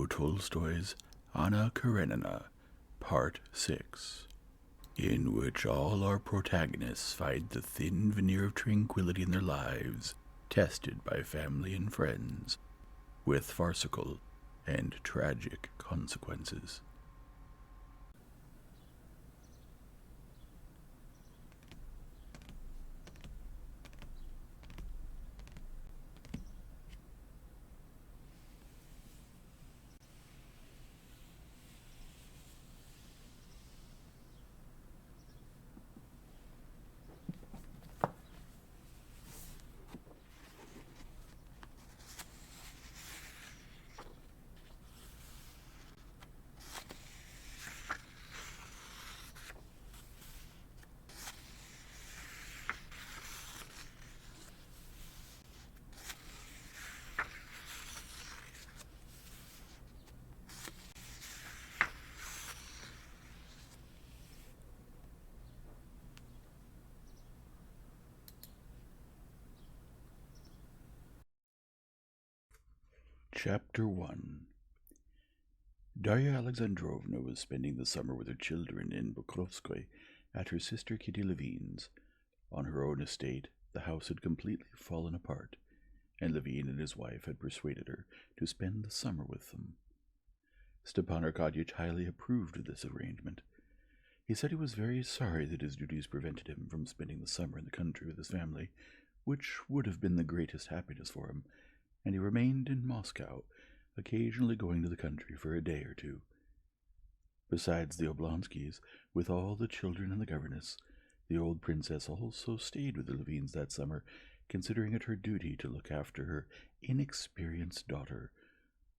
Leo Tolstoy's Anna Karenina, Part 6, in which all our protagonists find the thin veneer of tranquility in their lives tested by family and friends, with farcical and tragic consequences. Chapter 1. Darya Alexandrovna was spending the summer with her children in Pokrovskoy at her sister Kitty Levine's. On her own estate, the house had completely fallen apart, and Levine and his wife had persuaded her to spend the summer with them. Stepan Arkadyevich highly approved of this arrangement. He said he was very sorry that his duties prevented him from spending the summer in the country with his family, which would have been the greatest happiness for him, and he remained in Moscow, occasionally going to the country for a day or two. Besides the Oblonskys, with all the children and the governess, the old princess also stayed with the Levines that summer, considering it her duty to look after her inexperienced daughter,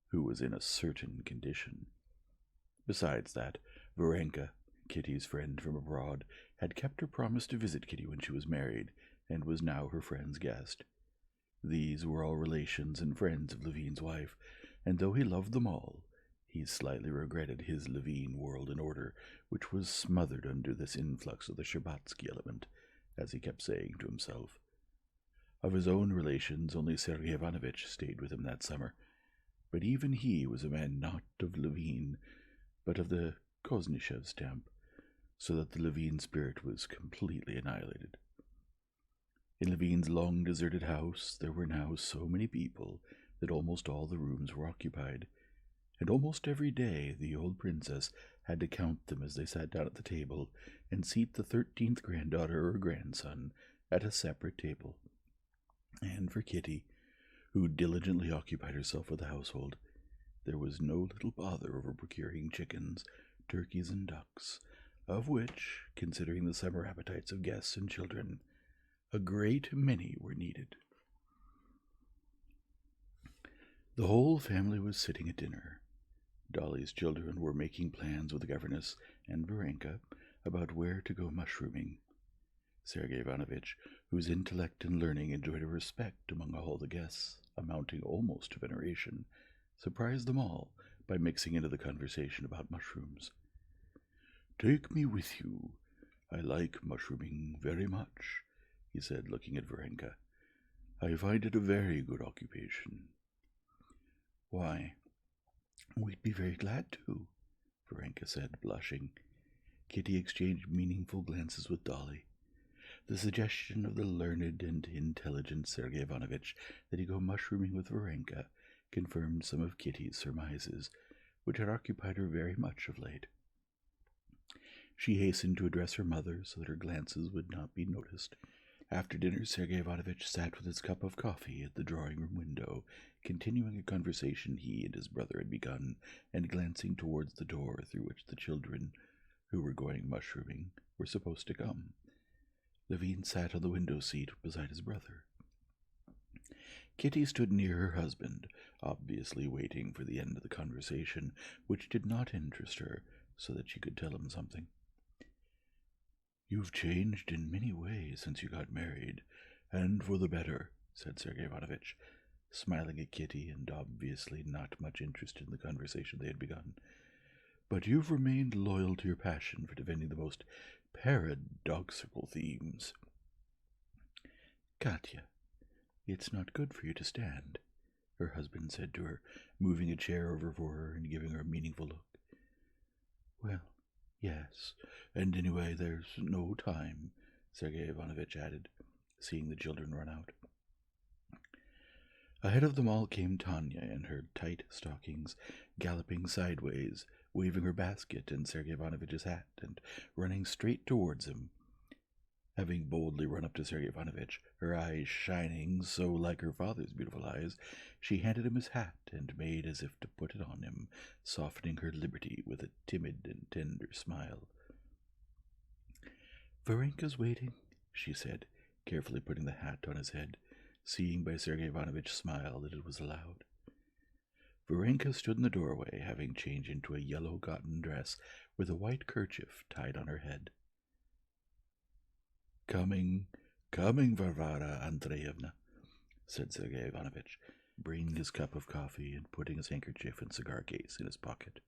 who was in a certain condition. Besides that, Varenka, Kitty's friend from abroad, had kept her promise to visit Kitty when she was married, and was now her friend's guest. These were all relations and friends of Levine's wife, and though he loved them all, he slightly regretted his Levine world and order, which was smothered under this influx of the Shtcherbatsky element, as he kept saying to himself. Of his own relations, only Sergei Ivanovitch stayed with him that summer, but even he was a man not of Levine, but of the Koznishev stamp, so that the Levine spirit was completely annihilated. In Levine's long deserted house there were now so many people that almost all the rooms were occupied, and almost every day the old princess had to count them as they sat down at the table, and seat the 13th granddaughter or grandson at a separate table. And for Kitty, who diligently occupied herself with the household, there was no little bother over procuring chickens, turkeys, and ducks, of which, considering the summer appetites of guests and children, a great many were needed. The whole family was sitting at dinner. Dolly's children were making plans with the governess and Varenka about where to go mushrooming. Sergei Ivanovitch, whose intellect and learning enjoyed a respect among all the guests, amounting almost to veneration, surprised them all by mixing into the conversation about mushrooms. "Take me with you. I like mushrooming very much," he said, looking at Varenka. "I find it a very good occupation." "Why, we'd be very glad to," Varenka said, blushing. Kitty exchanged meaningful glances with Dolly. The suggestion of the learned and intelligent Sergei Ivanovitch that he go mushrooming with Varenka confirmed some of Kitty's surmises, which had occupied her very much of late. She hastened to address her mother so that her glances would not be noticed. After dinner, Sergei Ivanovitch sat with his cup of coffee at the drawing-room window, continuing a conversation he and his brother had begun, and glancing towards the door through which the children, who were going mushrooming, were supposed to come. Levine sat on the window-seat beside his brother. Kitty stood near her husband, obviously waiting for the end of the conversation, which did not interest her, so that she could tell him something. "You've changed in many ways since you got married, and for the better," said Sergei Ivanovitch, smiling at Kitty and obviously not much interested in the conversation they had begun. "But you've remained loyal to your passion for defending the most paradoxical themes." "Katya, it's not good for you to stand," her husband said to her, moving a chair over for her and giving her a meaningful look. Well, yes, and anyway, there's no time, Sergei Ivanovitch added, seeing the children run out. Ahead of them all came Tanya in her tight stockings, galloping sideways, waving her basket and Sergei Ivanovitch's hat, and running straight towards him. Having boldly run up to Sergei Ivanovitch, her eyes shining so like her father's beautiful eyes, she handed him his hat and made as if to put it on him, softening her liberty with a timid and tender smile. Varenka's waiting, she said, carefully putting the hat on his head, seeing by Sergei Ivanovitch's smile that it was allowed. Varenka stood in the doorway, having changed into a yellow cotton dress with a white kerchief tied on her head. Coming, Varvara Andreevna, said Sergei Ivanovitch, bringing his cup of coffee and putting his handkerchief and cigar case in his pocket.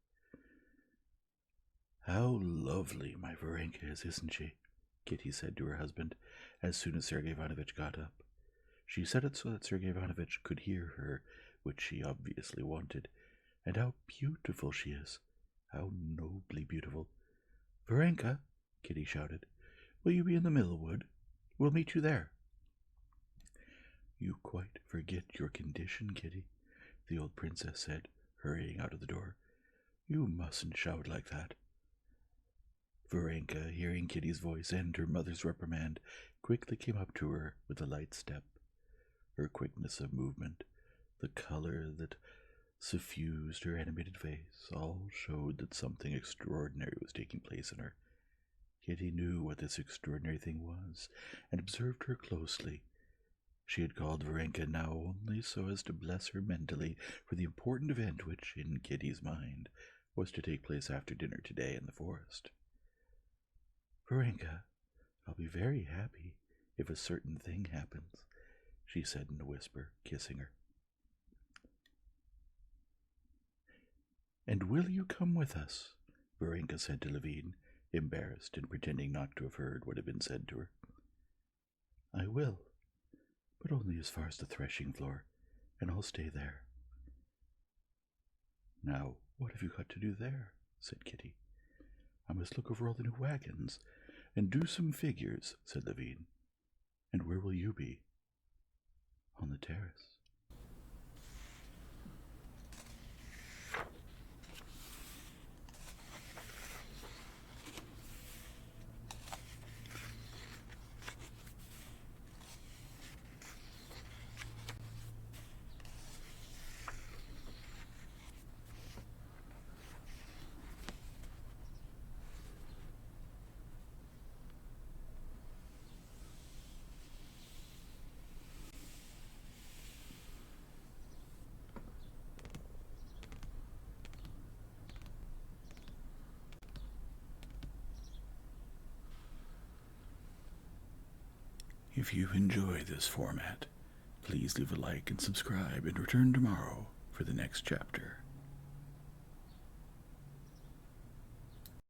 How lovely my Varenka is, isn't she? Kitty said to her husband, as soon as Sergei Ivanovitch got up. She said it so that Sergei Ivanovitch could hear her, which she obviously wanted. And how beautiful she is! How nobly beautiful! Varenka, Kitty shouted, will you be in the Millwood? We'll meet you there. You quite forget your condition, Kitty, the old princess said, hurrying out of the door. You mustn't shout like that. Varenka, hearing Kitty's voice and her mother's reprimand, quickly came up to her with a light step. Her quickness of movement, the color that suffused her animated face, all showed that something extraordinary was taking place in her. Kitty knew what this extraordinary thing was, and observed her closely. She had called Varenka now only so as to bless her mentally for the important event which, in Kitty's mind, was to take place after dinner today in the forest. Varenka, I'll be very happy if a certain thing happens, she said in a whisper, kissing her. And will you come with us? Varenka said to Levin, embarrassed and pretending not to have heard what had been said to her. I will, but only as far as the threshing floor, and I'll stay there. Now, what have you got to do there? Said Kitty. I must look over all the new wagons, and do some figures, said Levin. And where will you be? On the terrace. If you enjoy this format, please leave a like and subscribe and return tomorrow for the next chapter.